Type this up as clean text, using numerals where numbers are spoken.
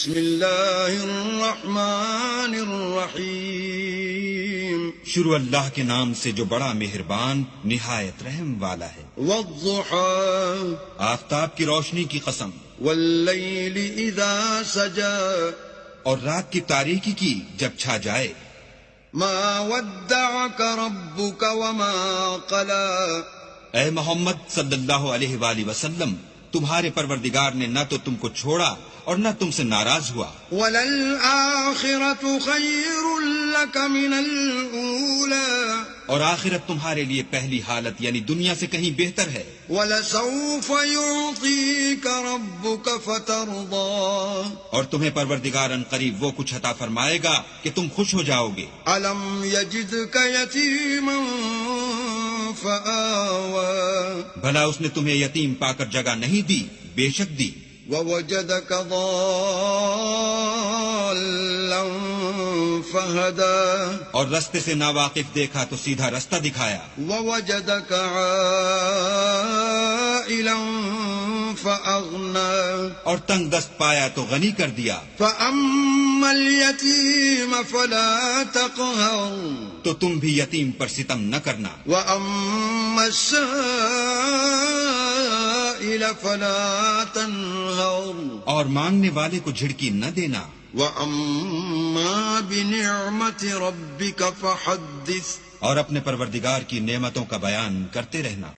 بسم اللہ الرحمن الرحیم شروع اللہ کے نام سے جو بڑا مہربان نہایت رحم والا ہے۔ والضحى آفتاب کی روشنی کی قسم، واللیل اذا سجا اور رات کی تاریکی کی جب چھا جائے۔ ما ودعك ربك وما قلى اے محمد صلی اللہ علیہ وآلہ وسلم، تمہارے پروردگار نے نہ تو تم کو چھوڑا اور نہ تم سے ناراض ہوا۔ وللآخرة خیر لك من الأولى اور آخرت تمہارے لیے پہلی حالت یعنی دنیا سے کہیں بہتر ہے۔ ولسوف يعطيك ربك فترضى اور تمہیں پروردگار ان قریب وہ کچھ عطا فرمائے گا کہ تم خوش ہو جاؤ گے۔ ألم يجدك يتيما فآوى بھلا اس نے تمہیں یتیم پا کر جگہ نہیں دی؟ بے شک دی۔ ووجدك ضالا فهدى اور رستے سے ناواقف دیکھا تو سیدھا رستہ دکھایا۔ ووجدك عائلا فأغنى اور تنگ دست پایا تو غنی کر دیا۔ فأما اليتيم فلا تقهر تو تم بھی یتیم پر ستم نہ کرنا، وأما السائل فلا تنهر اور مانگنے والے کو جھڑکی نہ دینا۔ وأما بنعمة ربك فحدث اور اپنے پروردگار کی نعمتوں کا بیان کرتے رہنا۔